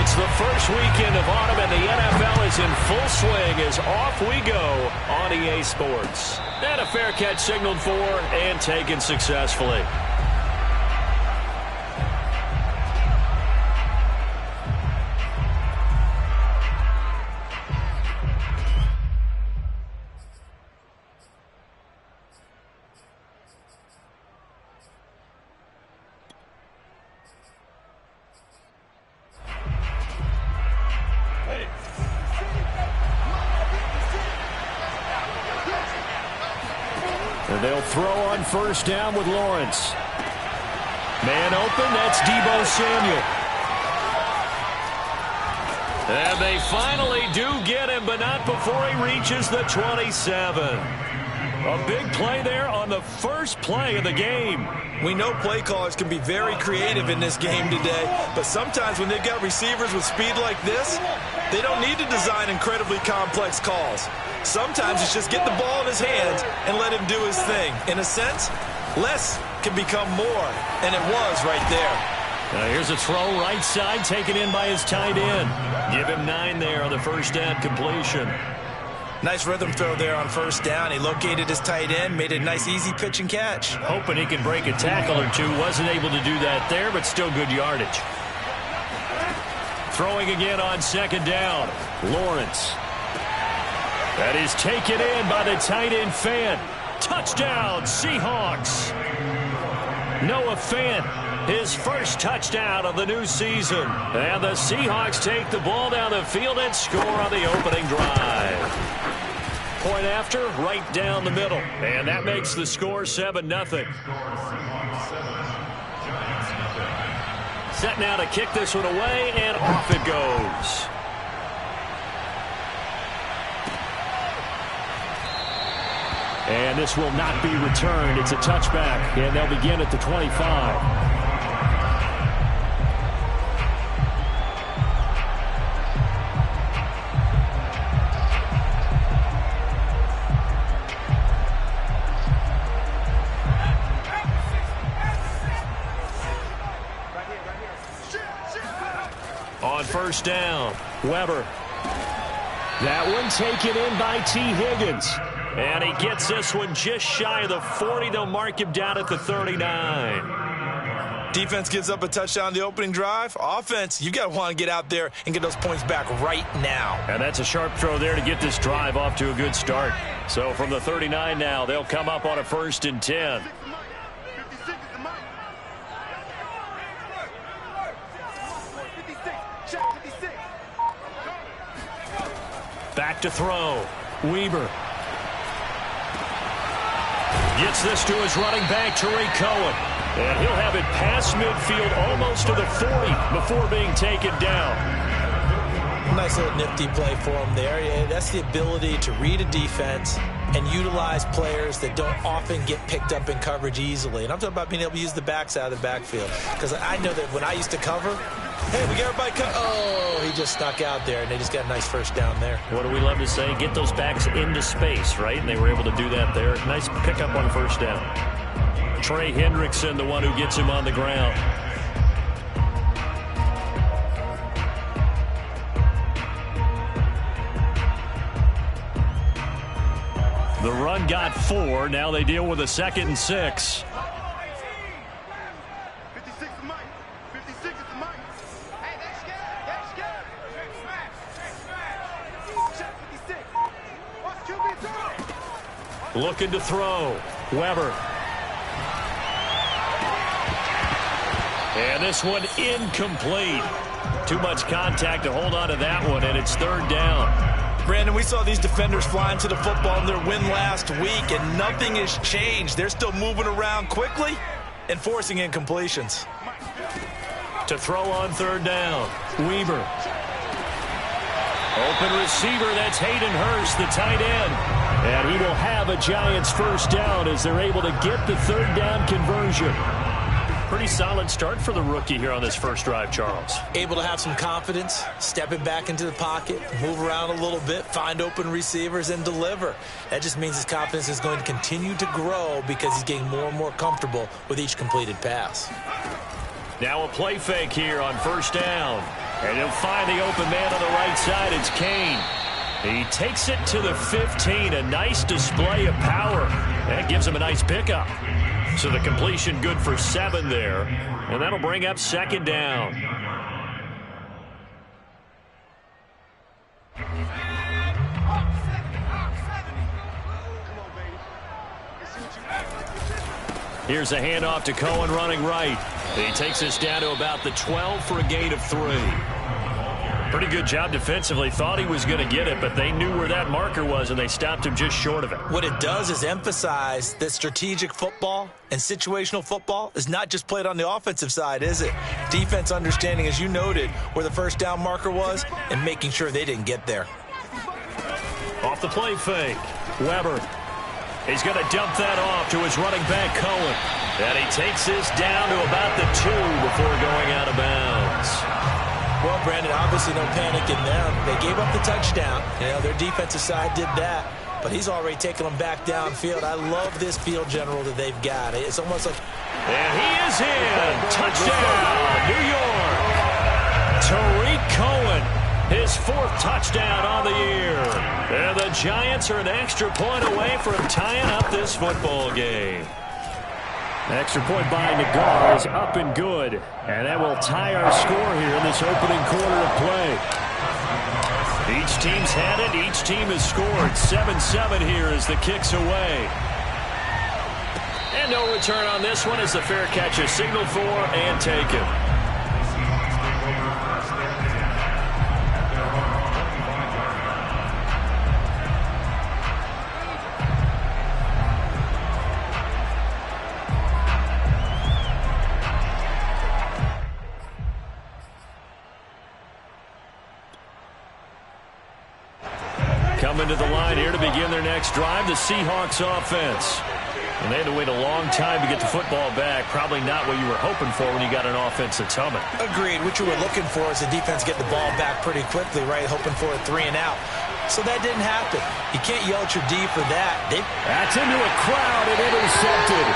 It's the first weekend of autumn, and the NFL is in full swing as off we go on EA Sports. And a fair catch signaled for and taken successfully. And they'll throw on first down with Lawrence. Man open, that's Deebo Samuel. And they finally do get him, but not before he reaches the 27. A big play there on the first play of the game. We know play callers can be very creative in this game today, but sometimes when they've got receivers with speed like this, they don't need to design incredibly complex calls. Sometimes it's just get the ball in his hands and let him do his thing. In a sense, less can become more, and it was right there. Now here's a throw right side taken in by his tight end. Give him 9 there on the first down completion. Nice rhythm throw there on first down. He located his tight end, made a nice easy pitch and catch. Hoping he can break a tackle or two. Wasn't able to do that there, but still good yardage. Throwing again on second down. Lawrence. That is taken in by the tight end Fant. Touchdown, Seahawks. Noah Fant, his first touchdown of the new season. And the Seahawks take the ball down the field and score on the opening drive. Point after, right down the middle. And that makes the score 7-0. Set now to kick this one away, and off it goes. And this will not be returned. It's a touchback, and they'll begin at the 25. On first down, Weber. That one taken in by T. Higgins. And he gets this one just shy of the 40. They'll mark him down at the 39. Defense gives up a touchdown on the opening drive. Offense, you got to want to get out there and get those points back right now. And that's a sharp throw there to get this drive off to a good start. So from the 39 now, they'll come up on a 1st and 10. Back to throw. Weber. Gets this to his running back, Tariq Cohen. And he'll have it past midfield almost to the 40 before being taken down. Nice little nifty play for him there. Yeah, that's the ability to read a defense and utilize players that don't often get picked up in coverage easily. And I'm talking about being able to use the backside of the backfield. Because I know that when I used to cover, hey, we got everybody cut. Oh, he just snuck out there, and they just got a nice first down there. What do we love to say? Get those backs into space, right? And they were able to do that there. Nice pickup on first down. Trey Hendrickson, the one who gets him on the ground. The run got 4. Now they deal with a 2nd and 6. Looking to throw. Weber. And this one incomplete. Too much contact to hold on to that one, and it's 3rd down. Brandon, we saw these defenders flying to the football in their win last week, and nothing has changed. They're still moving around quickly and forcing incompletions. To throw on 3rd down. Weber. Open receiver, that's Hayden Hurst, the tight end. And he will have a Giants first down as they're able to get the 3rd down conversion. Pretty solid start for the rookie here on this first drive, Charles. Able to have some confidence, stepping back into the pocket, move around a little bit, find open receivers, and deliver. That just means his confidence is going to continue to grow because he's getting more and more comfortable with each completed pass. Now a play fake here on first down. And he'll find the open man on the right side. It's Kane. He takes it to the 15. A nice display of power. That gives him a nice pickup. So the completion good for 7 there. And that'll bring up 2nd down. Here's a handoff to Cohen running right. He takes us down to about the 12 for a gain of 3. Pretty good job defensively. Thought he was going to get it, but they knew where that marker was, and they stopped him just short of it. What it does is emphasize that strategic football and situational football is not just played on the offensive side, is it? Defense understanding, as you noted, where the first down marker was and making sure they didn't get there. Off the play fake. Weber. He's going to dump that off to his running back, Cohen. And he takes this down to about the 2 before going out of bounds. Well, Brandon, obviously no panic in them. They gave up the touchdown. You know, their defensive side did that. But he's already taken them back downfield. I love this field general that they've got. It's almost like... And he is in. Touchdown, New York. Tariq Cohen, his 4th touchdown on the year. And the Giants are an extra point away from tying up this football game. Extra point by Nagar is up and good. And that will tie our score here in this opening quarter of play. Each team's had it. Each team has scored. 7-7 here as the kick's away. And no return on this one as the fair catch is signaled for and taken. Coming to the line here to begin their next drive, the Seahawks offense. And they had to wait a long time to get the football back. Probably not what you were hoping for when you got an offense that's humming. Agreed. What you were looking for is the defense get the ball back pretty quickly, right? Hoping for a 3 and out. So that didn't happen. You can't yell at your D for that. That's into a crowd and intercepted.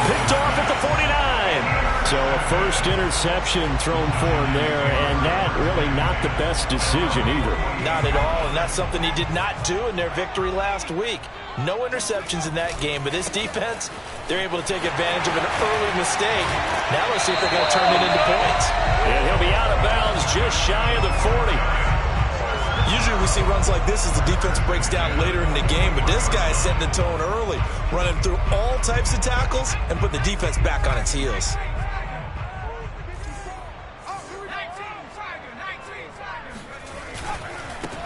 Picked off at the 49. So a first interception thrown for him there, and that really not the best decision either. Not at all, and that's something he did not do in their victory last week. No interceptions in that game, but this defense, they're able to take advantage of an early mistake. Now let's see if they're going to turn it into points. And he'll be out of bounds just shy of the 40. Usually we see runs like this as the defense breaks down later in the game, but this guy is setting the tone early, running through all types of tackles and putting the defense back on its heels.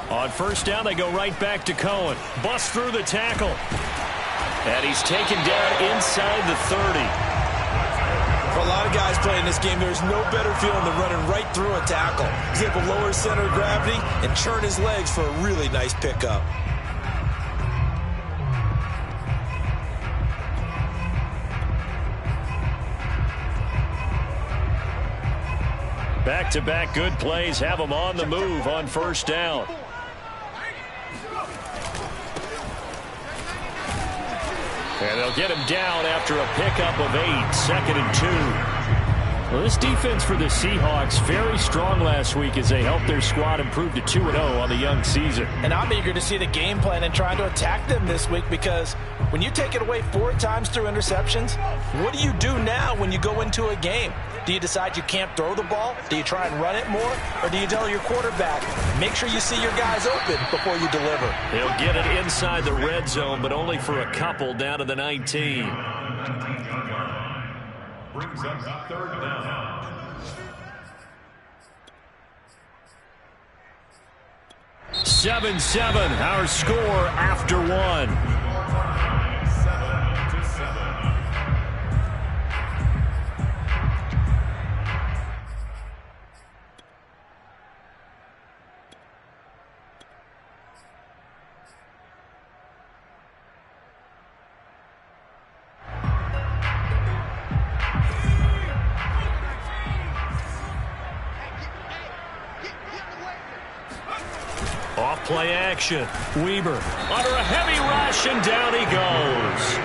On first down, they go right back to Cohen. Bust through the tackle. And he's taken down inside the 30. For a lot of guys playing this game, there's no better feeling than running right through a tackle. He's able to lower his center of gravity and churn his legs for a really nice pickup. Back-to-back good plays have them on the move on first down. And they'll get him down after a pickup of 8, 2nd and 2. Well, this defense for the Seahawks very strong last week as they helped their squad improve to 2-0 on the young season. And I'm eager to see the game plan and trying to attack them this week, because when you take it away 4 times through interceptions, what do you do now when you go into a game? Do you decide you can't throw the ball? Do you try and run it more? Or do you tell your quarterback, make sure you see your guys open before you deliver? He'll get it inside the red zone, but only for a couple down to the 19. Brings up 3rd down. 7-7, our score after 1. Play action. Weber under a heavy rush, and down he goes.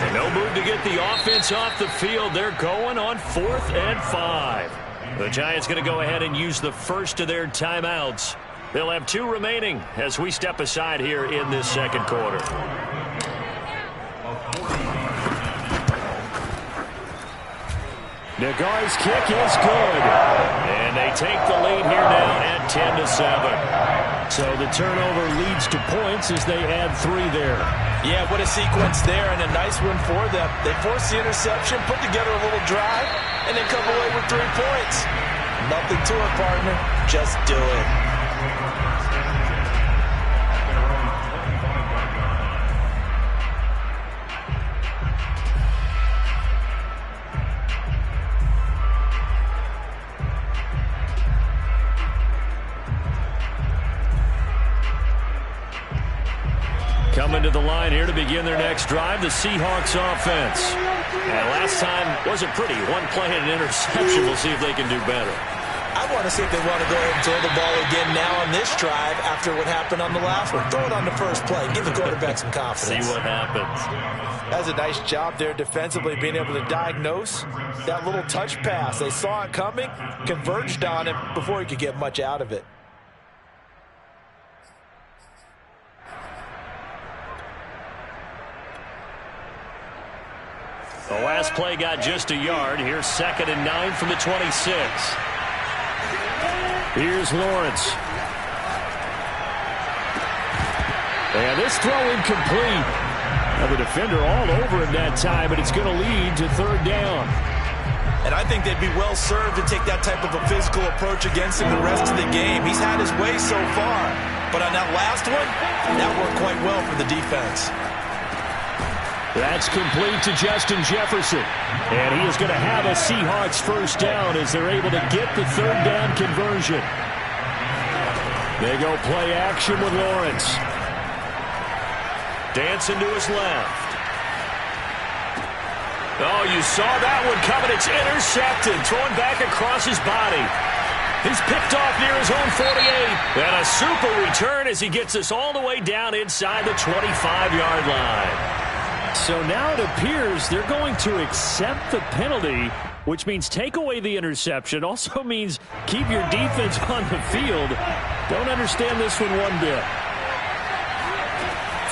And no move to get the offense off the field. They're going on 4th and 5. The Giants going to go ahead and use the first of their timeouts. They'll have 2 remaining as we step aside here in this second quarter. Nagar's kick is good. And they take the lead here now at 10-7. So the turnover leads to points as they add 3 there. Yeah, what a sequence there, and a nice one for them. They force the interception, put together a little drive, and then come away with 3 points. Nothing to it, partner. Just do it. Coming to the line here to begin their next drive, the Seahawks offense. And last time wasn't pretty. 1 play and an interception. We'll see if they can do better. I want to see if they want to go ahead and throw the ball again now on this drive after what happened on the last one. Throw it on the first play. Give the quarterback some confidence. See what happens. That's a nice job there defensively, being able to diagnose that little touch pass. They saw it coming, converged on it before he could get much out of it. The last play got just a yard. Here's 2nd and 9 from the 26. Here's Lawrence. And this throw incomplete. Now the defender all over him that time, but it's going to lead to 3rd down. And I think they'd be well served to take that type of a physical approach against him the rest of the game. He's had his way so far. But on that last one, that worked quite well for the defense. That's complete to Justin Jefferson. And he is going to have a Seahawks first down as they're able to get the 3rd down conversion. They go play action with Lawrence. Dancing to his left. Oh, you saw that one coming. It's intercepted. Throwing back across his body. He's picked off near his own 48. And a super return as he gets us all the way down inside the 25-yard line. So now it appears they're going to accept the penalty, which means take away the interception. Also means keep your defense on the field. Don't understand this one one bit.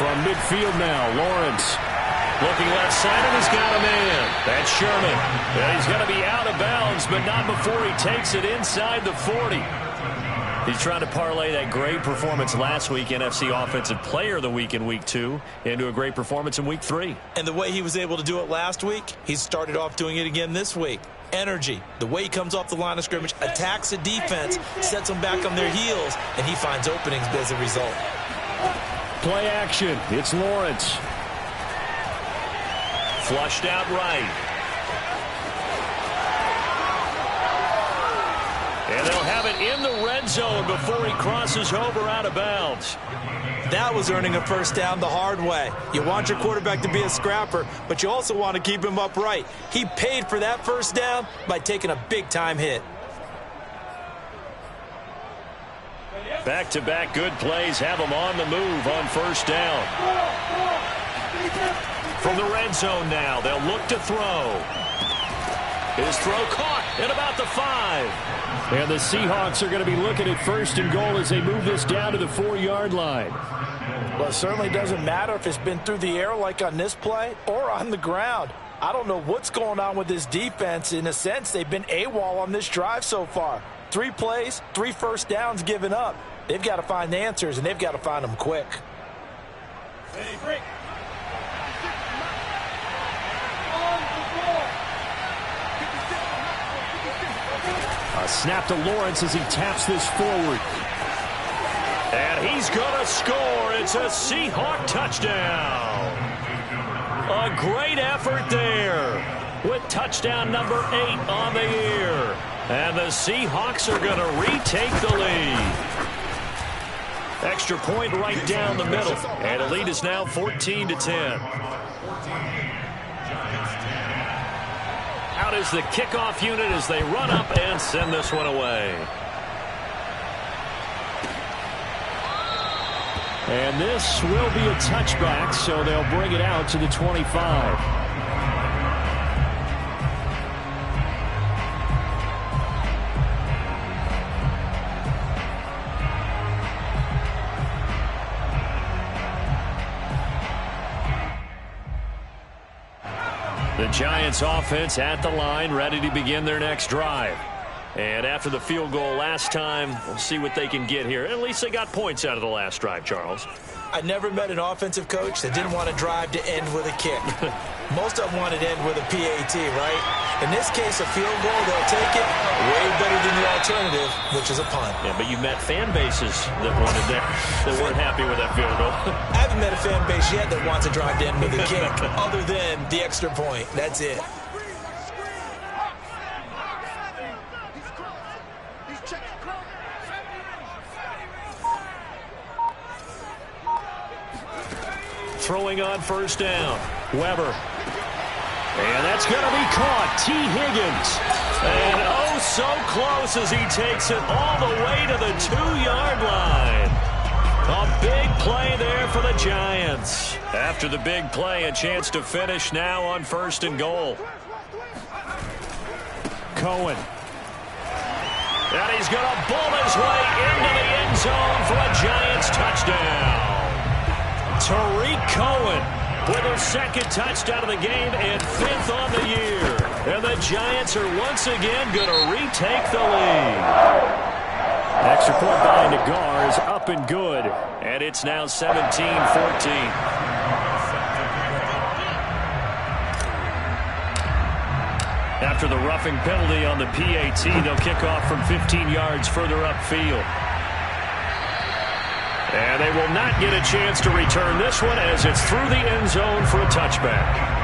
From midfield now, Lawrence. Looking left side, and he's got a man. That's Sherman. And he's going to be out of bounds, but not before he takes it inside the 40. He's trying to parlay that great performance last week, NFC Offensive Player of the Week in Week 2, into a great performance in Week 3. And the way he was able to do it last week, he started off doing it again this week. Energy, the way he comes off the line of scrimmage, attacks the defense, sets them back on their heels, and he finds openings as a result. Play action. It's Lawrence. Flushed out right. And they'll have it in the red zone before he crosses over out of bounds. That was earning a first down the hard way. You want your quarterback to be a scrapper, but you also want to keep him upright. He paid for that first down by taking a big-time hit. Back-to-back good plays have him on the move on first down. From the red zone now, they'll look to throw. His throw caught at about the 5. And the Seahawks are going to be looking at 1st and goal as they move this down to the 4-yard line. Well, it certainly doesn't matter if it's been through the air like on this play or on the ground. I don't know what's going on with this defense. In a sense, they've been AWOL on this drive so far. 3 plays, 3 first downs given up. They've got to find answers, and they've got to find them quick. A snap to Lawrence as he taps this forward. And he's going to score. It's a Seahawk touchdown. A great effort there with touchdown number 8 on the year. And the Seahawks are going to retake the lead. Extra point right down the middle. And the lead is now 14-10. Out is the kickoff unit as they run up and send this one away. And this will be a touchback, so they'll bring it out to the 25. Giants offense at the line, ready to begin their next drive. And after the field goal last time, we'll see what they can get here. At least they got points out of the last drive, Charles. I never met an offensive coach that didn't want to drive to end with a kick. Most of them wanted to end with a PAT, right? In this case, a field goal, they'll take it way better than the alternative, which is a punt. Yeah, but you met fan bases that wanted that weren't happy with that field goal. I haven't met a fan base yet that wants to drive to end with a kick, other than the extra point. That's it. Throwing on first down. Weber. And that's going to be caught. T. Higgins. And oh, so close as he takes it all the way to the 2-yard line. A big play there for the Giants. After the big play, a chance to finish now on 1st and goal. Cohen. And he's going to bull his way into the end zone for a Giants touchdown. Tariq Cohen with his 2nd touchdown of the game and 5th on the year. And the Giants are once again going to retake the lead. Extra point by Nagar is up and good. And it's now 17-14. After the roughing penalty on the PAT, they'll kick off from 15 yards further upfield. And they will not get a chance to return this one as it's through the end zone for a touchback.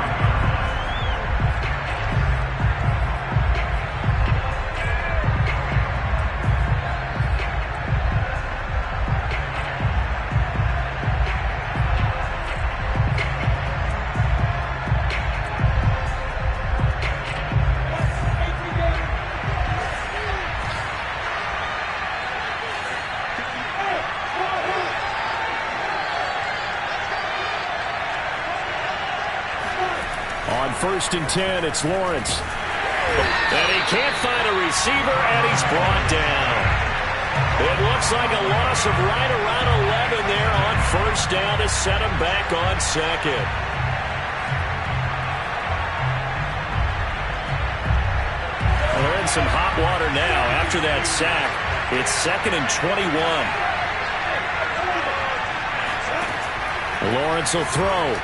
On 1st and 10, it's Lawrence. And he can't find a receiver, and he's brought down. It looks like a loss of right around 11 there on 1st down to set him back on 2nd. Well, they're in some hot water now after that sack. It's 2nd and 21. Lawrence will throw.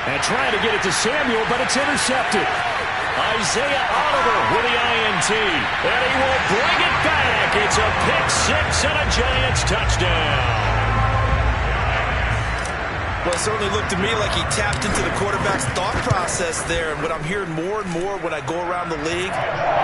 And trying to get it to Samuel, but it's intercepted. Isaiah Oliver with the INT. And he will bring it back. It's a pick-6 and a Giants touchdown. Well, it certainly looked to me like he tapped into the quarterback's thought process there. And what I'm hearing more and more when I go around the league,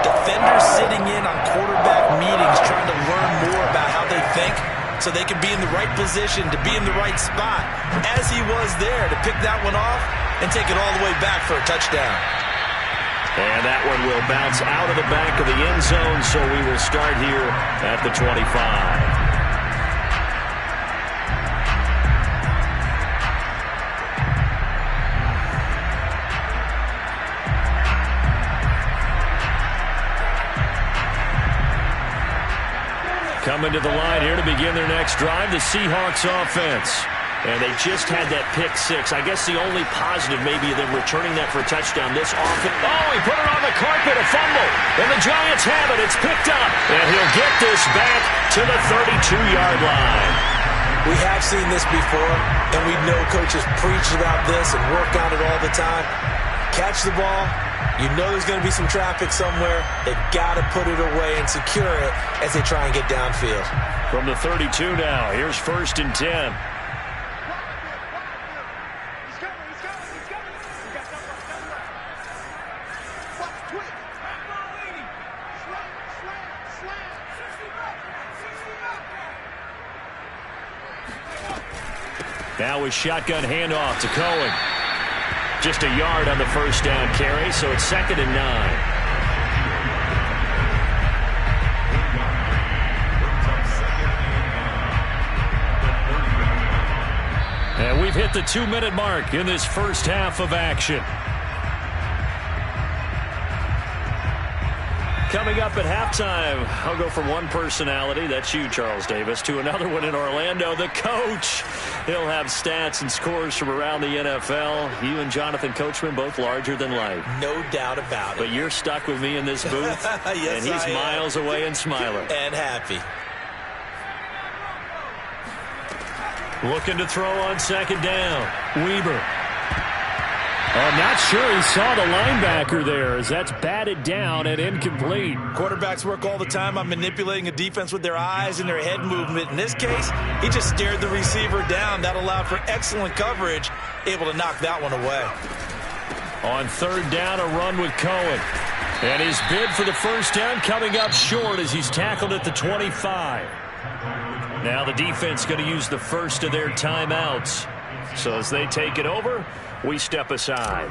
defenders sitting in on quarterback meetings trying to learn more about how they think, so they can be in the right position, to be in the right spot, as he was there to pick that one off and take it all the way back for a touchdown. And that one will bounce out of the back of the end zone, so we will start here at the 25. Coming to the line here to begin their next drive, the Seahawks offense. And they just had that pick-6. I guess the only positive maybe them returning that for a touchdown this often. Oh, he put it on the carpet, a fumble. And the Giants have it. It's picked up. And he'll get this back to the 32-yard line. We have seen this before, and we know coaches preach about this and work on it all the time. Catch the ball. You know there's going to be some traffic somewhere. They've got to put it away and secure it as they try and get downfield. From the 32 now, here's 1st and 10. Now a shotgun handoff to Cohen. Just a yard on the 1st down carry, so it's 2nd and 9. And we've hit the 2-minute mark in this first half of action. Coming up at halftime, I'll go from one personality, that's you, Charles Davis, to another one in Orlando, the coach. He'll have stats and scores from around the NFL. You and Jonathan Coachman, both larger than life. No doubt about it. But you're stuck with me in this booth, yes, and he's miles away and smiling. And happy. Looking to throw on second down. Weber. I'm not sure he saw the linebacker there as that's batted down and incomplete. Quarterbacks work all the time on manipulating a defense with their eyes and their head movement. In this case, he just stared the receiver down. That allowed for excellent coverage, able to knock that one away. On third down, a run with Cohen. And his bid for the first down coming up short as he's tackled at the 25. Now the defense going to use the first of their timeouts. So as they take it over, we step aside.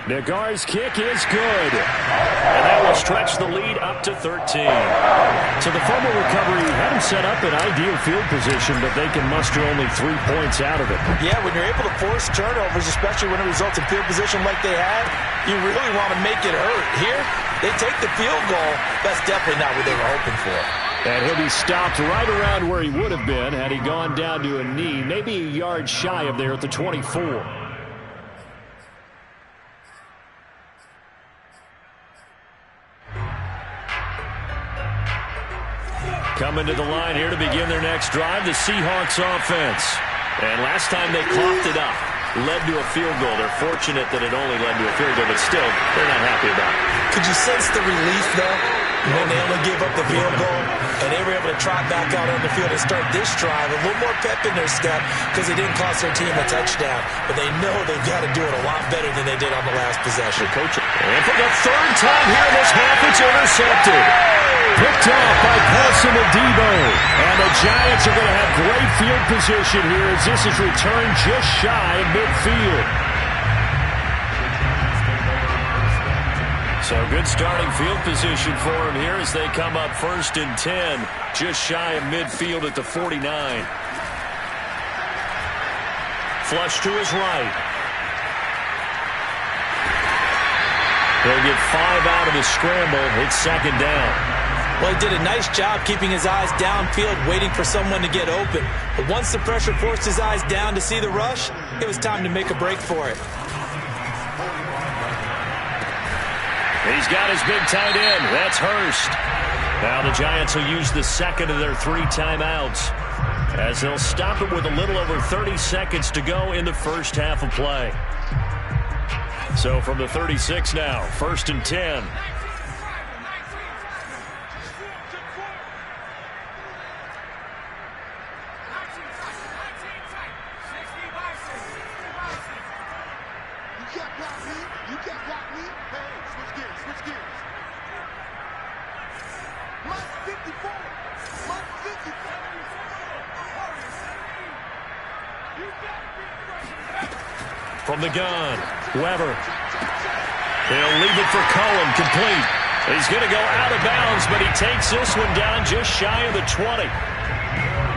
Nagar's kick is good. And that will stretch the lead up to 13. So the fumble recovery had him set up in ideal field position, but they can muster only 3 points out of it. Yeah, when you're able to force turnovers, especially when it results in field position like they had, you really want to make it hurt. Here, they take the field goal. That's definitely not what they were hoping for. And he'll be stopped right around where he would have been had he gone down to a knee, maybe a yard shy of there at the 24. Coming to the line here to begin their next drive, the Seahawks offense. And last time they coughed it up, led to a field goal. They're fortunate that it only led to a field goal, but still, they're not happy about it. Could you sense the relief, though, when they only gave up the field goal? And they were able to trot back out on the field and start this drive. A little more pep in their step because it didn't cost their team a touchdown. But they know they've got to do it a lot better than they did on the last possession. And for the third time here in this half, it's intercepted. Picked off by Paulson Adebo. And the Giants are going to have great field position here as this is returned just shy of midfield. So good starting field position for him here as they come up 1st and 10, just shy of midfield at the 49. Flush to his right. He'll get 5 out of the scramble. It's second down. Well, he did a nice job keeping his eyes downfield, waiting for someone to get open. But once the pressure forced his eyes down to see the rush, it was time to make a break for it. He's got his big tight end. That's Hurst. Now the Giants will use the second of their 3 timeouts as they'll stop it with a little over 30 seconds to go in the first half of play. So from the 36 now, 1st and 10. From the gun, Weber. He'll leave it for Cohen, complete. He's going to go out of bounds, but he takes this one down just shy of the 20.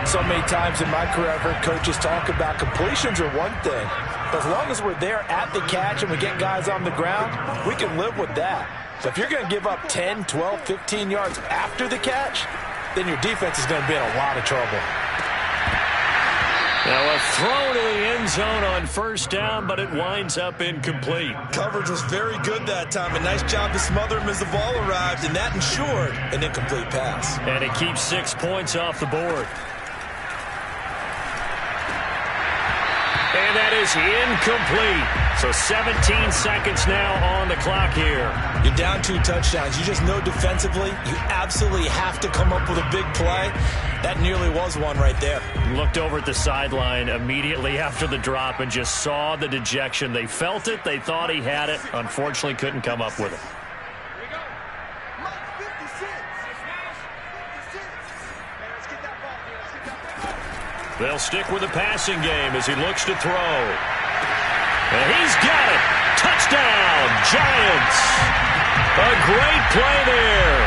So many times in my career, I've heard coaches talk about completions are one thing. But as long as we're there at the catch and we get guys on the ground, we can live with that. So if you're going to give up 10, 12, 15 yards after the catch, then your defense is going to be in a lot of trouble. Now a throw to the end zone on first down, but it winds up incomplete. Coverage was very good that time. A nice job to smother him as the ball arrived, and that ensured an incomplete pass. And it keeps 6 points off the board. And that is incomplete. So 17 seconds now on the clock here. You're down 2 touchdowns. You just know defensively you absolutely have to come up with a big play. That nearly was one right there. Looked over at the sideline immediately after the drop and just saw the dejection. They felt it. They thought he had it. Unfortunately, couldn't come up with it. They'll stick with the passing game as he looks to throw. And he's got it. Touchdown, Giants. A great play there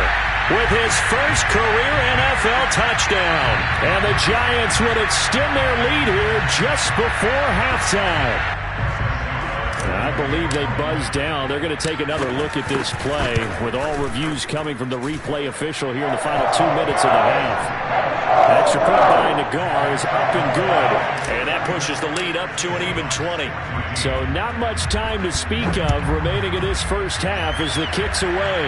with his first career NFL touchdown. And the Giants would extend their lead here just before halftime. I believe they buzzed down. They're going to take another look at this play with all reviews coming from the replay official here in the final 2 minutes of the half. An extra point by Nagar is up and good. And that pushes the lead up to an even 20. So not much time to speak of remaining in this first half as the kick's away.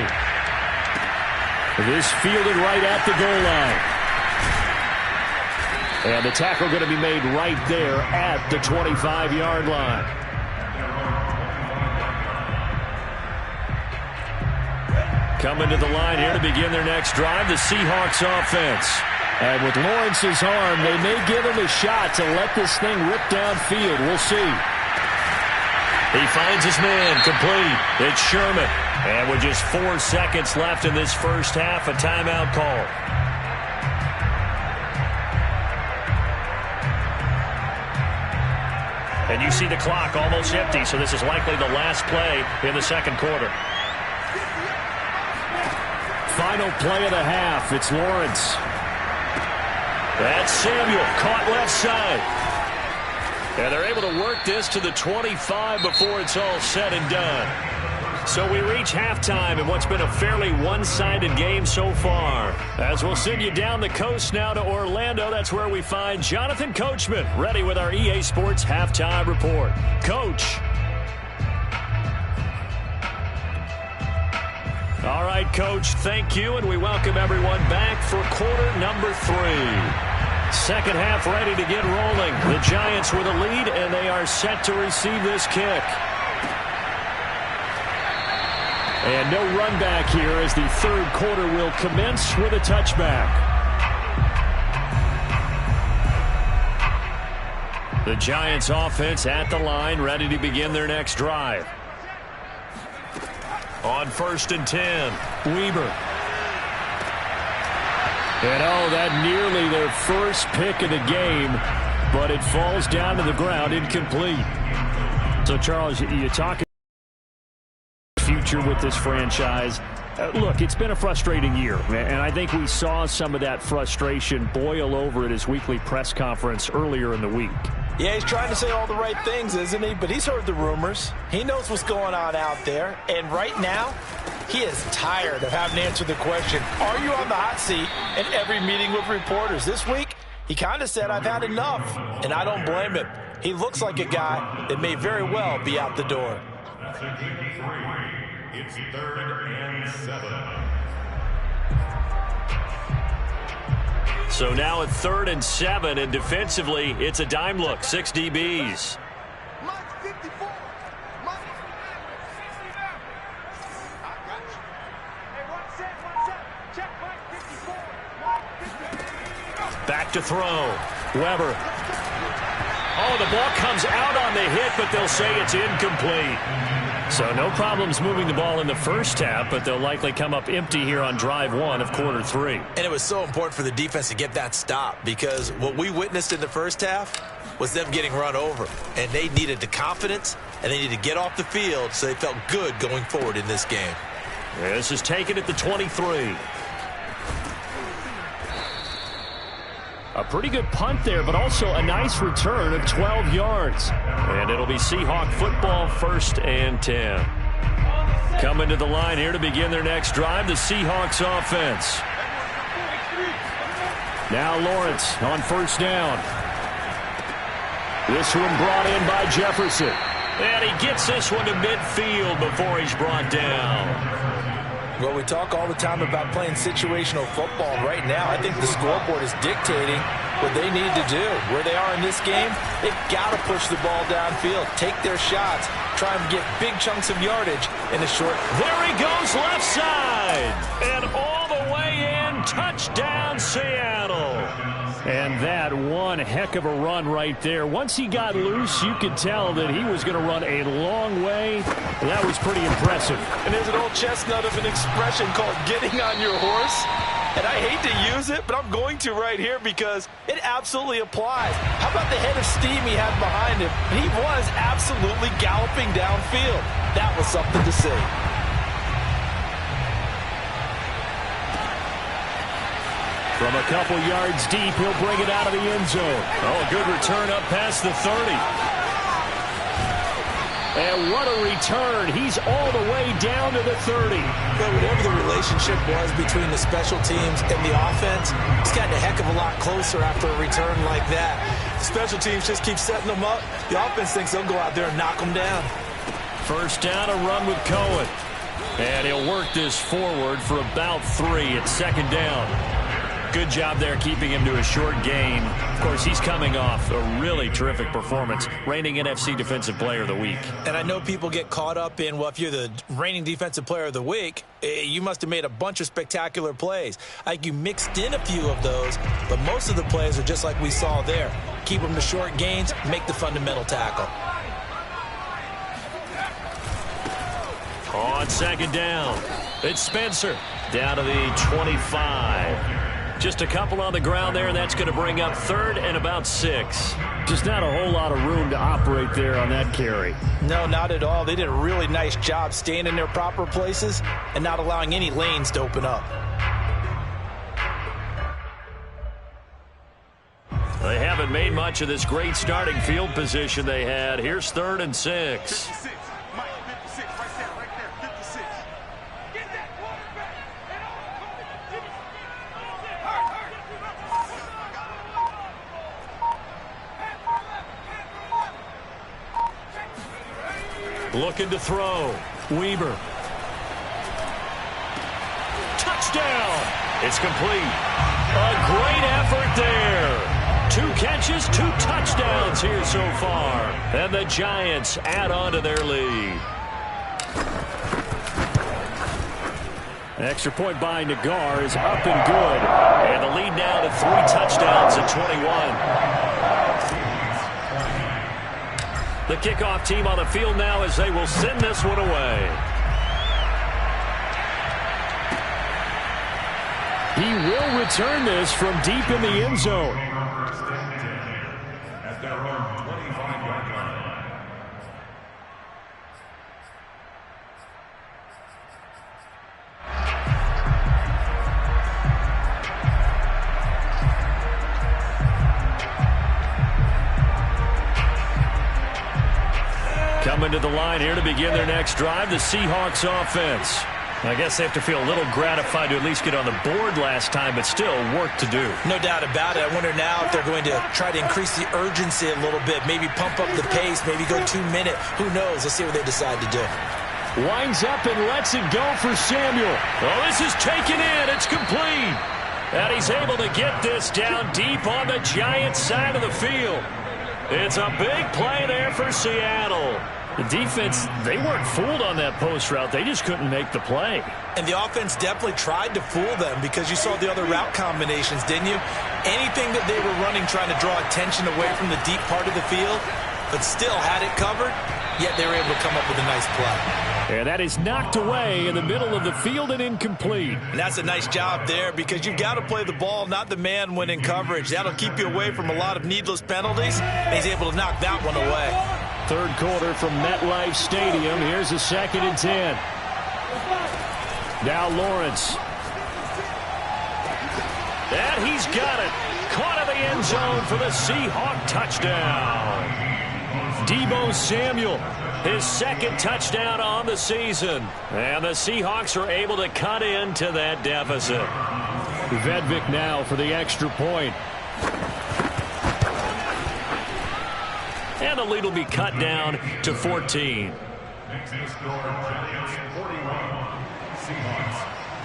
This fielded right at the goal line. And the tackle going to be made right there at the 25-yard line. Coming to the line here to begin their next drive, the Seahawks offense. And with Lawrence's arm, they may give him a shot to let this thing rip downfield. We'll see. He finds his man complete. It's Sherman. And with just 4 seconds left in this first half, a timeout call. And you see the clock almost empty, so this is likely the last play in the second quarter. Final play of the half. It's Lawrence. That's Samuel, caught left side. And they're able to work this to the 25 before it's all said and done. So we reach halftime in what's been a fairly one-sided game so far. As we'll send you down the coast now to Orlando, that's where we find Jonathan Coachman, ready with our EA Sports Halftime Report. Coach. All right, Coach, thank you, and we welcome everyone back for quarter number 3. Second half ready to get rolling. The Giants with a lead, and they are set to receive this kick. And no run back here as the third quarter will commence with a touchback. The Giants offense at the line, ready to begin their next drive. On 1st and 10, Weber. And that nearly their first pick of the game, but it falls down to the ground incomplete. So, Charles, you talk future with this franchise. Look, it's been a frustrating year, and I think we saw some of that frustration boil over at his weekly press conference earlier in the week. Yeah, he's trying to say all the right things, isn't he? But he's heard the rumors. He knows what's going on out there. And right now, he is tired of having to answer the question, are you on the hot seat in every meeting with reporters? This week, he kind of said, I've had enough. And I don't blame him. He looks like a guy that may very well be out the door. It's 3rd and 7. So now at 3rd and 7, and defensively, it's a dime look. 6 DBs. Back to throw. Weber. Oh, the ball comes out on the hit, but they'll say it's incomplete. So no problems moving the ball in the first half, but they'll likely come up empty here on drive 1 of quarter 3. And it was so important for the defense to get that stop, because what we witnessed in the first half was them getting run over. And they needed the confidence, and they needed to get off the field so they felt good going forward in this game. This is taken at the 23. A pretty good punt there, but also a nice return of 12 yards. And it'll be Seahawk football, 1st and 10. Coming to the line here to begin their next drive, the Seahawks offense. Now Lawrence on 1st down. This one brought in by Jefferson. And he gets this one to midfield before he's brought down. Well, we talk all the time about playing situational football. Right now, I think the scoreboard is dictating what they need to do. Where they are in this game, they've got to push the ball downfield, take their shots, try and get big chunks of yardage in the short. There he goes left side. And all the way in, touchdown Seattle. And that one heck of a run right there. Once he got loose, you could tell that he was going to run a long way. That was pretty impressive. And there's an old chestnut of an expression called getting on your horse. And I hate to use it, but I'm going to right here because it absolutely applies. How about the head of steam he had behind him? He was absolutely galloping downfield. That was something to see. From a couple yards deep, he'll bring it out of the end zone. Oh, a good return up past the 30. And what a return. He's all the way down to the 30. But whatever the relationship was between the special teams and the offense, it's gotten a heck of a lot closer after a return like that. The special teams just keep setting them up. The offense thinks they'll go out there and knock them down. First down, a run with Cohen. And he'll work this forward for about 3 at second down. Good job there keeping him to a short gain. Of course, he's coming off a really terrific performance, reigning NFC Defensive Player of the Week. And I know people get caught up in, well, if you're the reigning Defensive Player of the Week, you must have made a bunch of spectacular plays. Like you mixed in a few of those, but most of the plays are just like we saw there. Keep them to short gains, make the fundamental tackle. On second down, it's Spencer down to the 25. Just a couple on the ground there, and that's going to bring up 3rd and about 6. Just not a whole lot of room to operate there on that carry. No, not at all. They did a really nice job staying in their proper places and not allowing any lanes to open up. They haven't made much of this great starting field position they had. Here's 3rd and 6. Looking to throw. Weber. Touchdown. It's complete. A great effort there. 2 catches, 2 touchdowns here so far. And the Giants add on to their lead. Extra point by Nagar is up and good. And the lead now to 3 touchdowns at 21. The kickoff team on the field now as they will send this one away. He will return this from deep in the end zone. At their own 25-yard line. Coming to the line here to begin their next drive, the Seahawks offense. I guess they have to feel a little gratified to at least get on the board last time, but still work to do. No doubt about it. I wonder now if they're going to try to increase the urgency a little bit, maybe pump up the pace, maybe go 2-minute. Who knows? Let's see what they decide to do. Winds up and lets it go for Samuel. Oh, this is taken in. It's complete. And he's able to get this down deep on the Giants side of the field. It's a big play there for Seattle. The defense, they weren't fooled on that post route. They just couldn't make the play. And the offense definitely tried to fool them because you saw the other route combinations, didn't you? Anything that they were running trying to draw attention away from the deep part of the field, but still had it covered, yet they were able to come up with a nice play. And that is knocked away in the middle of the field and incomplete. And that's a nice job there because you've got to play the ball, not the man when in coverage. That'll keep you away from a lot of needless penalties, and he's able to knock that one away. Third quarter from MetLife Stadium. Here's a 2nd and 10. Now Lawrence. And he's got it. Caught in the end zone for the Seahawk touchdown. Deebo Samuel, his 2nd touchdown on the season. And the Seahawks are able to cut into that deficit. Vedvik now for the extra point. And the lead will be cut down to 14. Next to score, Giants 41, Seahawks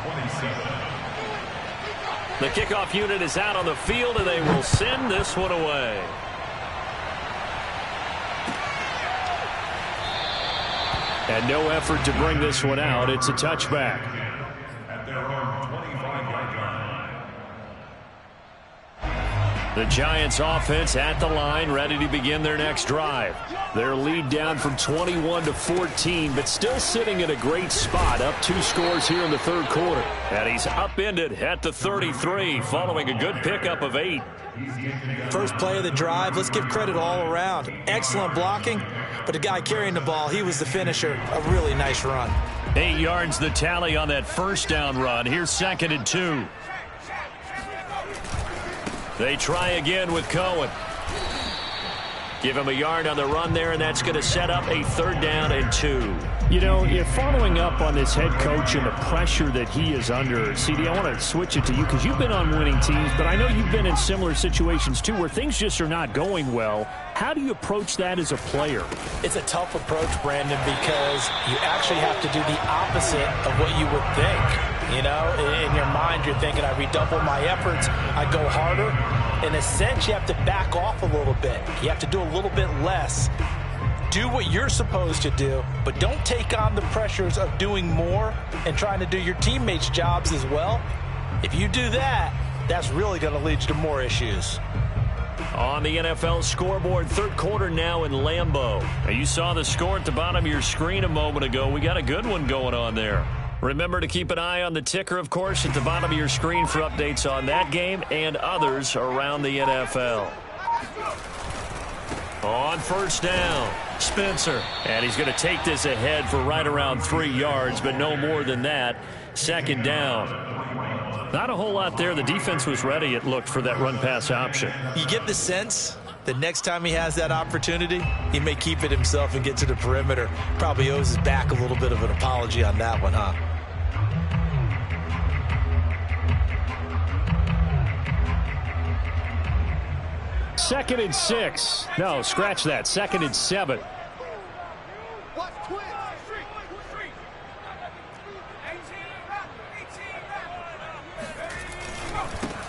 27. The kickoff unit is out on the field, and they will send this one away. And no effort to bring this one out. It's a touchback. At their own 25-yard line. The Giants offense at the line, ready to begin their next drive. Their lead down from 21 to 14, but still sitting at a great spot, up 2 scores here in the 3rd quarter. And he's upended at the 33, following a good pickup of 8. First play of the drive, let's give credit all around. Excellent blocking, but the guy carrying the ball, he was the finisher. A really nice run. 8 yards the tally on that first down run. Here's 2nd and 2. They try again with Cohen. Give him a yard on the run there, and that's going to set up a 3rd down and 2. You know, you're following up on this head coach and the pressure that he is under. CD, I want to switch it to you because you've been on winning teams, but I know you've been in similar situations too where things just are not going well. How do you approach that as a player? It's a tough approach, Brandon, because you actually have to do the opposite of what you would think. You know, in your mind, you're thinking, I redouble my efforts, I go harder. In a sense, you have to back off a little bit. You have to do a little bit less. Do what you're supposed to do, but don't take on the pressures of doing more and trying to do your teammates' jobs as well. If you do that, that's really going to lead you to more issues. On the NFL scoreboard, 3rd quarter now in Lambeau. Now, you saw the score at the bottom of your screen a moment ago. We got a good one going on there. Remember to keep an eye on the ticker, of course, at the bottom of your screen for updates on that game and others around the NFL. On 1st down, Spencer. And he's going to take this ahead for right around 3 yards, but no more than that. 2nd down. Not a whole lot there. The defense was ready, it looked, for that run-pass option. You get the sense the next time he has that opportunity, he may keep it himself and get to the perimeter. Probably owes his back a little bit of an apology on that one, huh? Second and 6. No, scratch that. 2nd and 7.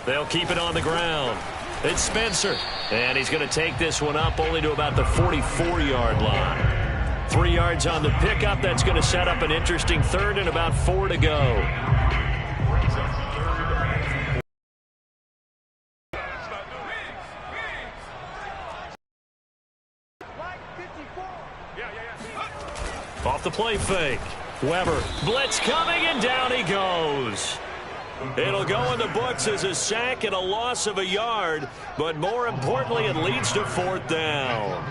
They'll keep it on the ground. It's Spencer. And he's going to take this one up only to about the 44-yard line. 3 yards on the pickup. That's going to set up an interesting 3rd and about 4 to go. Off the play fake. Weber. Blitz coming, and down he goes. It'll go in the books as a sack and a loss of a yard, but more importantly, it leads to 4th down.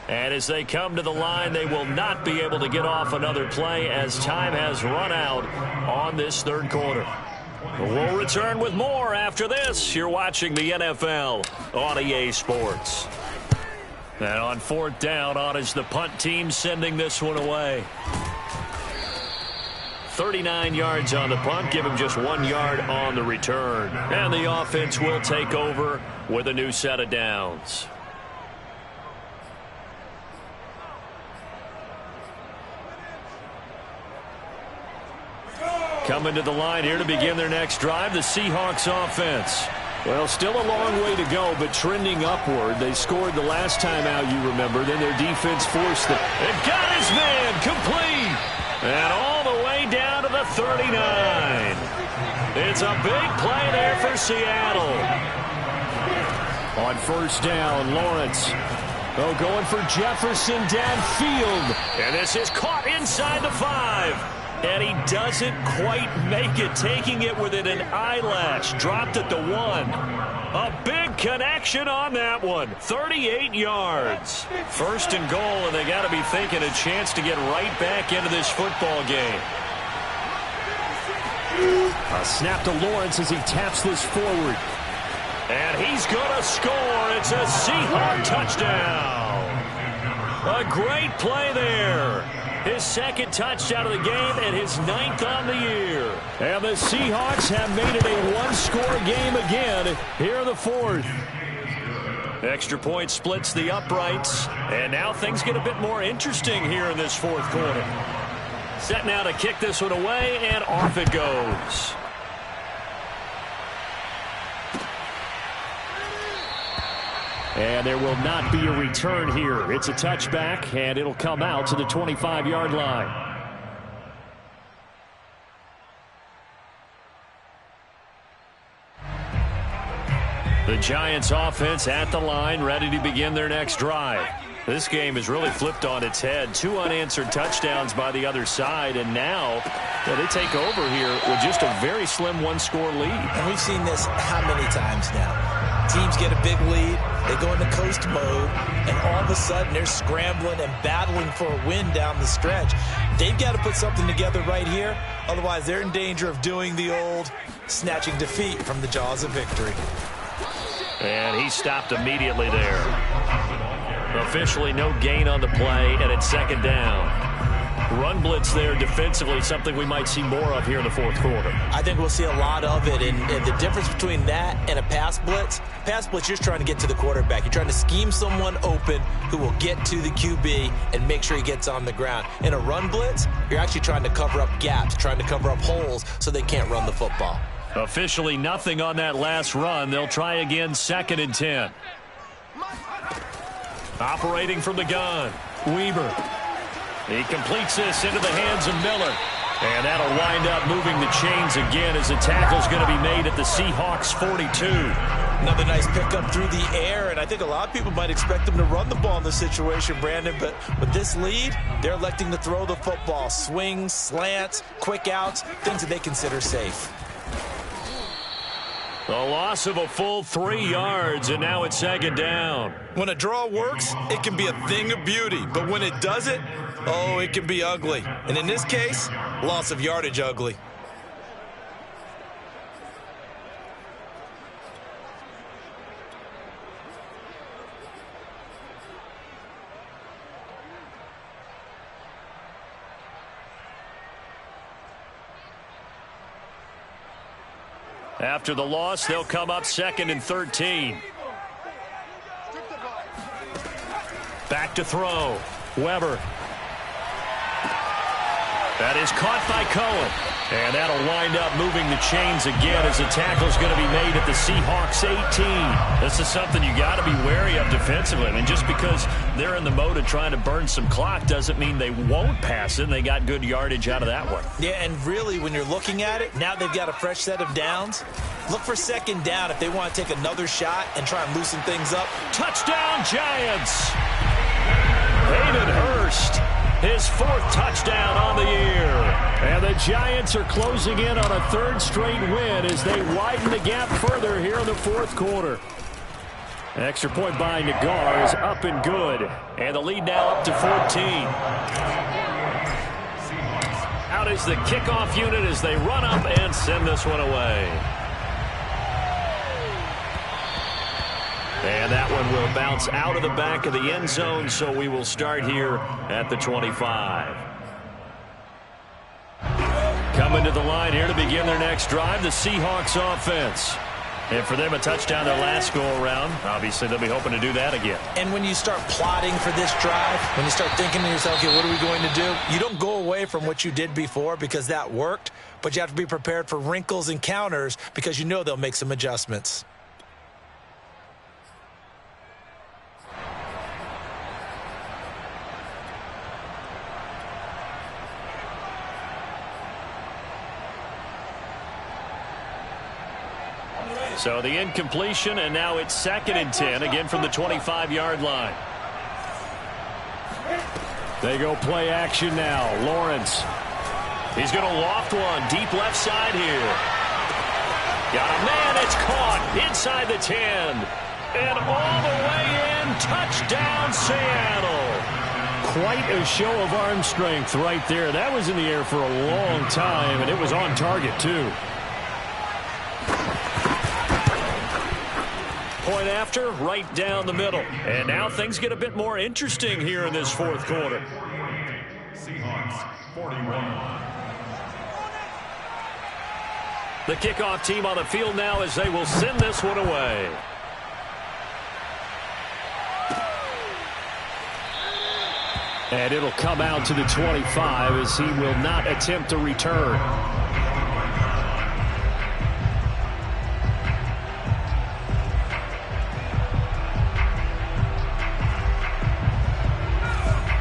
And as they come to the line, they will not be able to get off another play as time has run out on this 3rd quarter. We'll return with more after this. You're watching the NFL on EA Sports. And on 4th down, on is the punt team sending this one away. 39 yards on the punt, give him just 1 yard on the return. And the offense will take over with a new set of downs. Coming to the line here to begin their next drive, the Seahawks offense. Well, still a long way to go, but trending upward. They scored the last time out, you remember. Then their defense forced them. And got his man complete. And all the way down to the 39. It's a big play there for Seattle. On 1st down, Lawrence. Oh, going for Jefferson downfield. And this is caught inside the 5. And he doesn't quite make it, taking it within an eyelash. Dropped at the 1. A big connection on that one. 38 yards. 1st and goal, and they got to be thinking a chance to get right back into this football game. A snap to Lawrence as he taps this forward. And he's going to score. It's a Seahawk touchdown. A great play there. His 2nd touchdown of the game and his 9th on the year. And the Seahawks have made it a 1-score game again here in the 4th. Extra point splits the uprights. And now things get a bit more interesting here in this 4th quarter. Set now to kick this one away, and off it goes. And there will not be a return here. It's a touchback, and it'll come out to the 25-yard line. The Giants offense at the line, ready to begin their next drive. This game has really flipped on its head. 2 unanswered touchdowns by the other side, and now they take over here with just a very slim 1-score lead. And we've seen this how many times now? teams get a big lead, they go into coast mode, and all of a sudden they're scrambling and battling for a win down the stretch. They've got to put something together right here, otherwise they're in danger of doing the old snatching defeat from the jaws of victory. And he stopped immediately there. Officially no gain on the play, and it's second down. Run blitz there defensively, something we might see more of here in the fourth quarter. I think we'll see a lot of it, and the difference between that and a pass blitz, you're just trying to get to the quarterback. You're trying to scheme someone open who will get to the QB and make sure he gets on the ground. In a run blitz, you're actually trying to cover up gaps, trying to cover up holes so they can't run the football. Officially nothing on that last run. They'll try again, 2nd and 10. Operating from the gun, Weaver. He completes this into the hands of Miller. And that'll wind up moving the chains again as the tackle's going to be made at the Seahawks 42. Another nice pickup through the air, and I think a lot of people might expect them to run the ball in this situation, Brandon, but with this lead, they're electing to throw the football. Swings, slants, quick outs, things that they consider safe. A loss of a full 3 yards, and now it's 2nd down. When a draw works, it can be a thing of beauty, but when it doesn't, oh, it can be ugly. And in this case, loss of yardage ugly. After the loss, they'll come up 2nd and 13. Back to throw. Weber. That is caught by Cohen. And that'll wind up moving the chains again as the tackle's going to be made at the Seahawks 18. This is something you got to be wary of defensively. I mean, just because they're in the mode of trying to burn some clock doesn't mean they won't pass it. And they got good yardage out of that one. Yeah, and really, when you're looking at it, now they've got a fresh set of downs. Look for 2nd down if they want to take another shot and try and loosen things up. Touchdown, Giants! Hayden Hurst, his 4th touchdown on the year. And the Giants are closing in on a 3rd straight win as they widen the gap further here in the 4th quarter. An extra point by Nagar is up and good. And the lead now up to 14. Out is the kickoff unit as they run up and send this one away. And that one will bounce out of the back of the end zone, so we will start here at the 25. Coming to the line here to begin their next drive, the Seahawks offense. And for them, a touchdown their last go-around. Obviously, they'll be hoping to do that again. And when you start plotting for this drive, when you start thinking to yourself, okay, what are we going to do? You don't go away from what you did before because that worked, but you have to be prepared for wrinkles and counters because you know they'll make some adjustments. So the incompletion, and now it's 2nd and 10, again from the 25-yard line. They go play action now. Lawrence. He's going to loft one deep left side here. Got a man, it's caught inside the 10. And all the way in, touchdown Seattle. Quite a show of arm strength right there. That was in the air for a long time, and it was on target, too. Point after, right down the middle. And now things get a bit more interesting here in this 4th quarter. Seahawks 41. The kickoff team on the field now as they will send this one away. And it'll come out to the 25 as he will not attempt a return.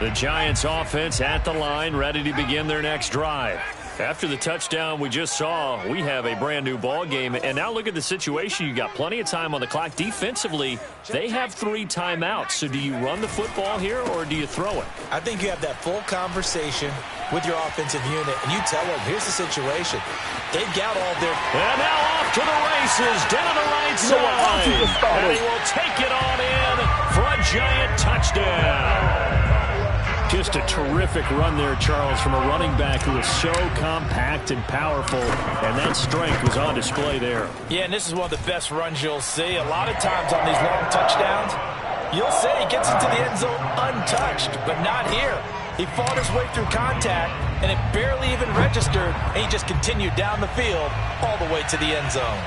The Giants offense at the line, ready to begin their next drive. After the touchdown we just saw, we have a brand new ball game. And now look at the situation. You got plenty of time on the clock. Defensively, they have 3 timeouts. So do you run the football here or do you throw it? I think you have that full conversation. with your offensive unit, and you tell them, here's the situation. They've got all their... And now off to the races, down the right side. And he will take it on in for a giant touchdown. Just a terrific run there, Charles, from a running back who is so compact and powerful, and that strength was on display there. Yeah, and this is one of the best runs you'll see. A lot of times on these long touchdowns, you'll say he gets into the end zone untouched, but not here. He fought his way through contact, and it barely even registered, and he just continued down the field all the way to the end zone.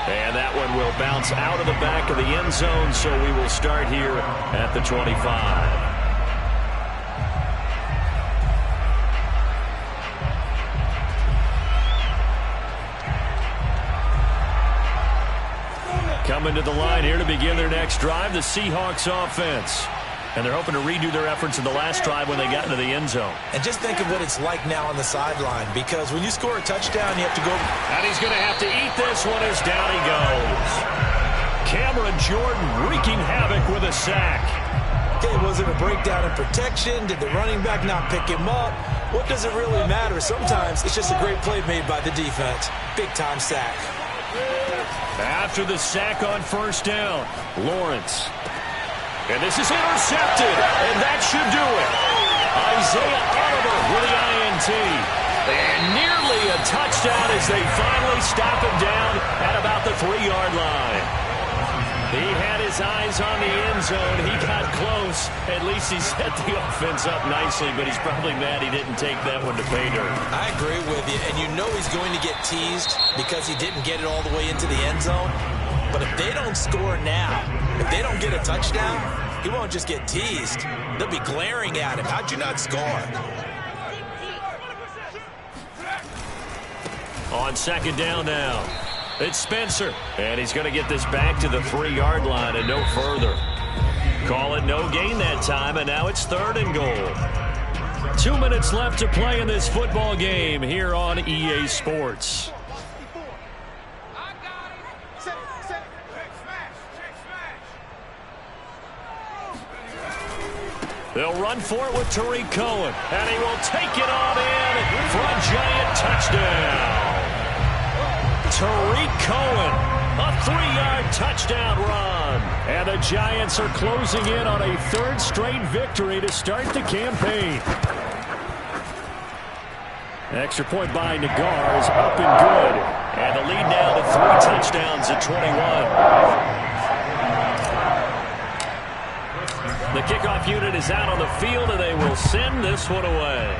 And that one will bounce out of the back of the end zone, so we will start here at the 25. Coming to the line here to begin their next drive, the Seahawks offense. And they're hoping to redo their efforts in the last drive when they got into the end zone. And just think of what it's like now on the sideline, because when you score a touchdown, you have to go... And he's going to have to eat this one as down he goes. Cameron Jordan wreaking havoc with a sack. Okay, was it a breakdown in protection? Did the running back not pick him up? What does it really matter? Sometimes it's just a great play made by the defense. Big-time sack. After the sack on first down, Lawrence. And this is intercepted, and that should do it. Isaiah Oliver with the INT. And nearly a touchdown as they finally stop him down at about the 3-yard line. He had his eyes on the end zone. He got close. At least he set the offense up nicely, but he's probably mad he didn't take that one to pay dirt. I agree with you, and you know he's going to get teased because he didn't get it all the way into the end zone. But if they don't score now, if they don't get a touchdown, he won't just get teased. They'll be glaring at him. How'd you not score? On second down now, it's Spencer. And he's going to get this back to the 3-yard line and no further. Call it no gain that time, and now it's 3rd and goal. 2 minutes left to play in this football game here on EA Sports. They'll run for it with Tariq Cohen, and he will take it on in for a giant touchdown. Tariq Cohen, a 3-yard touchdown run. And the Giants are closing in on a 3rd straight victory to start the campaign. Extra point by Nagar is up and good. And the lead now to 3 touchdowns at 21. The kickoff unit is out on the field, and they will send this one away.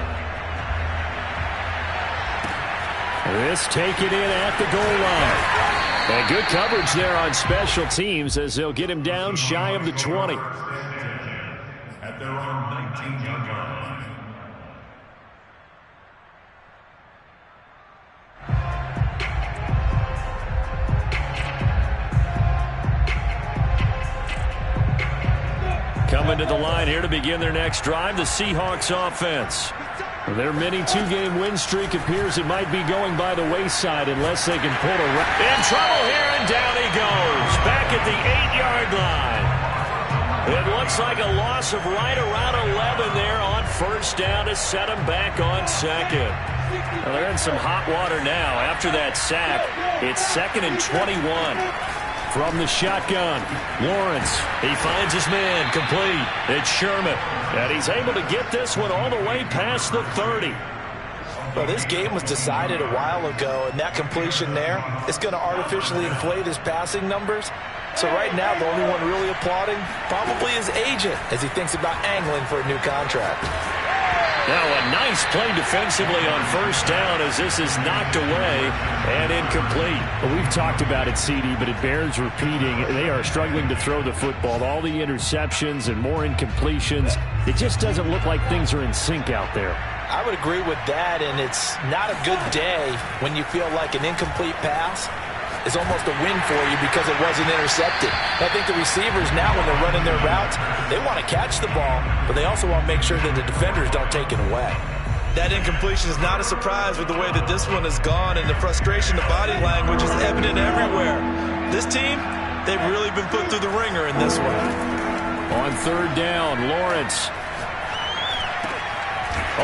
This take it in at the goal line. And good coverage there on special teams as they'll get him down shy of the 20. At their own 19-yard line. Coming to the line here to begin their next drive, the Seahawks offense. Their mini 2-game win streak appears it might be going by the wayside unless they can pull a... In trouble here, and down he goes. Back at the 8-yard line. It looks like a loss of right around 11 there on first down to set him back on second. Well, they're in some hot water now. After that sack, it's 2nd and 21. From the shotgun, Lawrence, he finds his man, complete. It's Sherman, and he's able to get this one all the way past the 30. Well, this game was decided a while ago, and that completion there is going to artificially inflate his passing numbers. So right now, the only one really applauding probably his agent as he thinks about angling for a new contract. Now a nice play defensively on first down as this is knocked away and incomplete. Well, we've talked about it, CD, but it bears repeating. They are struggling to throw the football. All the interceptions and more incompletions. It just doesn't look like things are in sync out there. I would agree with that, and it's not a good day when you feel like an incomplete pass is almost a win for you because it wasn't intercepted. I think the receivers now, when they're running their routes, they want to catch the ball, but they also want to make sure that the defenders don't take it away. That incompletion is not a surprise with the way that this one has gone, and the frustration, the body language is evident everywhere. This team, they've really been put through the ringer in this one. On third down, Lawrence.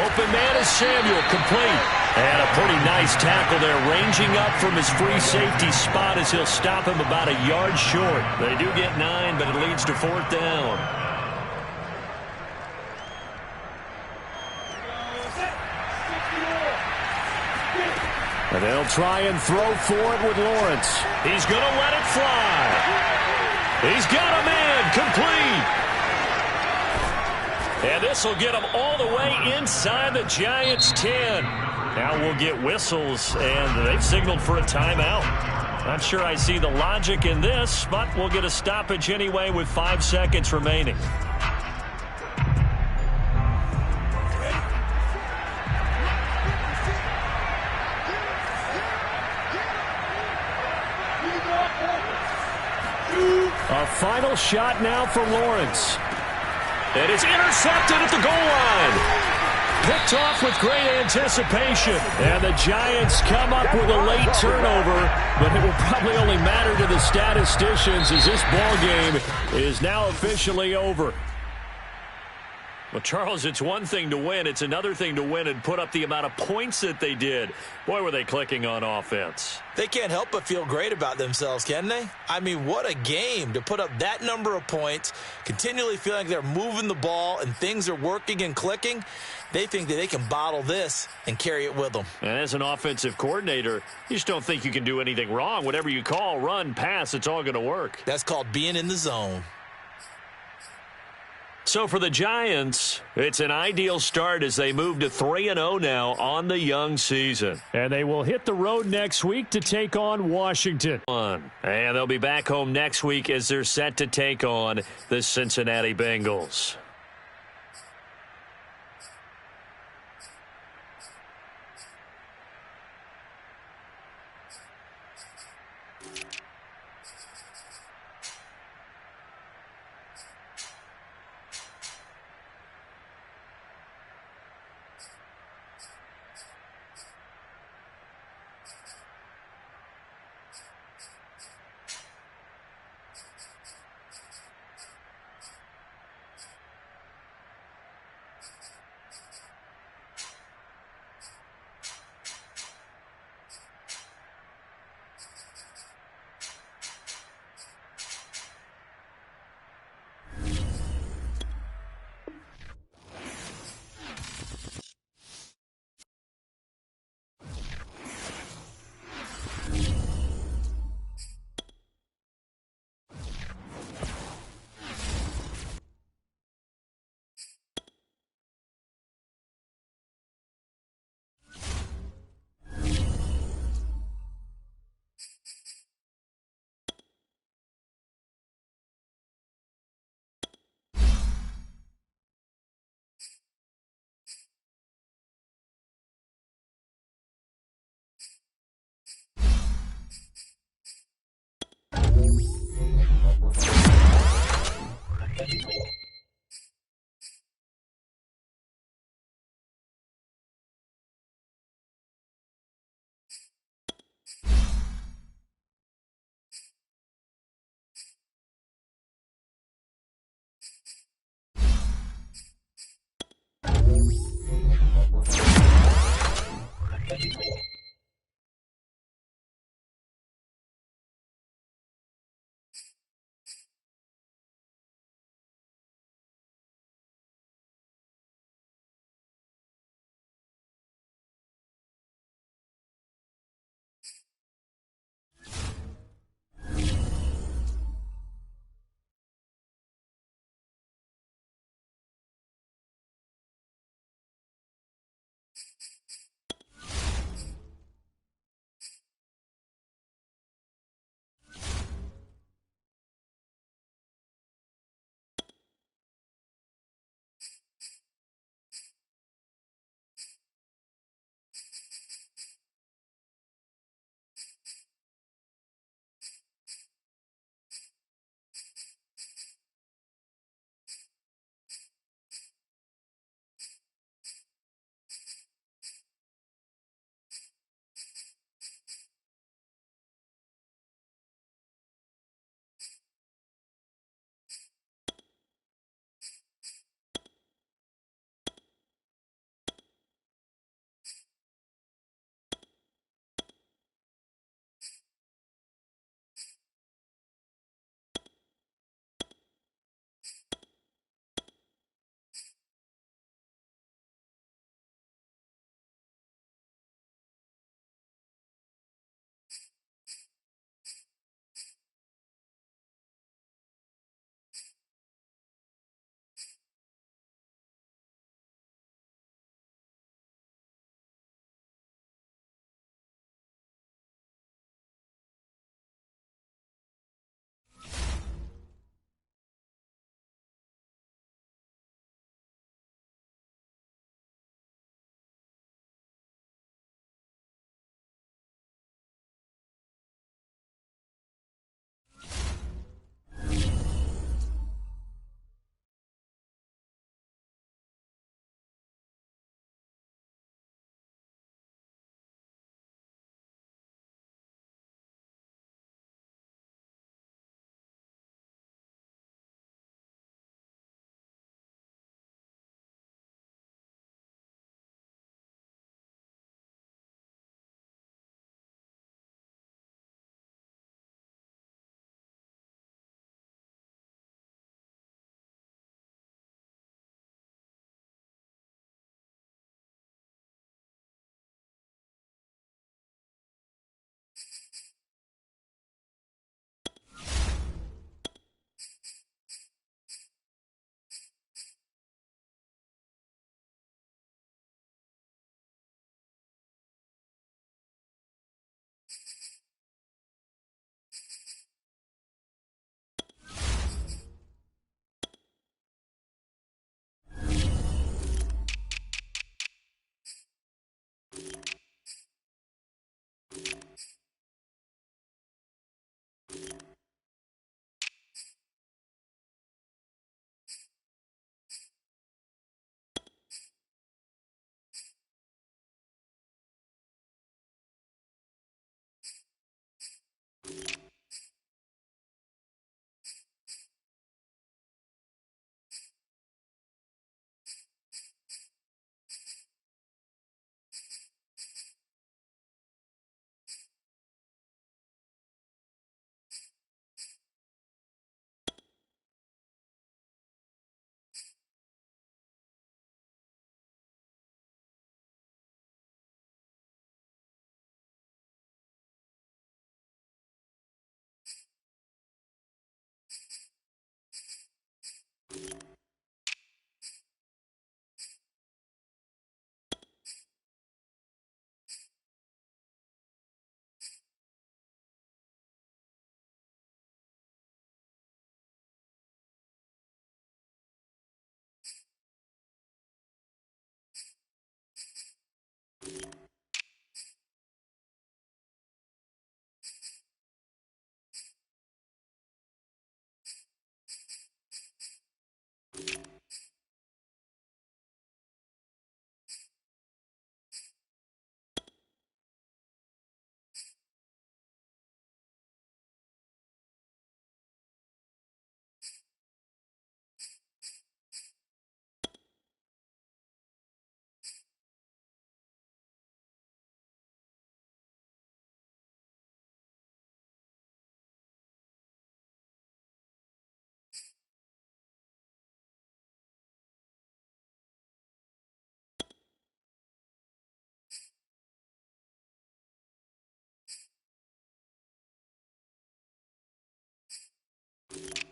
Open man is Samuel, complete. And a pretty nice tackle there, ranging up from his free safety spot as he'll stop him about a yard short. They do get 9, but it leads to 4th down. And they'll try and throw for it with Lawrence. He's going to let it fly. He's got a man, complete. And this will get him all the way inside the Giants' 10. Now we'll get whistles, and they've signaled for a timeout. Not sure I see the logic in this, but we'll get a stoppage anyway with 5 seconds remaining. A final shot now for Lawrence. It is intercepted at the goal line. Picked off with great anticipation. And the Giants come up with a late turnover, but it will probably only matter to the statisticians as this ball game is now officially over. Well, Charles, it's one thing to win. It's another thing to win and put up the amount of points that they did. Boy, were they clicking on offense. They can't help but feel great about themselves, can they? I mean, what a game to put up that number of points, continually feeling like they're moving the ball and things are working and clicking. They think that they can bottle this and carry it with them. And as an offensive coordinator, you just don't think you can do anything wrong. Whatever you call, run, pass, it's all going to work. That's called being in the zone. So for the Giants, it's an ideal start as they move to 3-0 now on the young season. And they will hit the road next week to take on Washington. And they'll be back home next week as they're set to take on the Cincinnati Bengals. You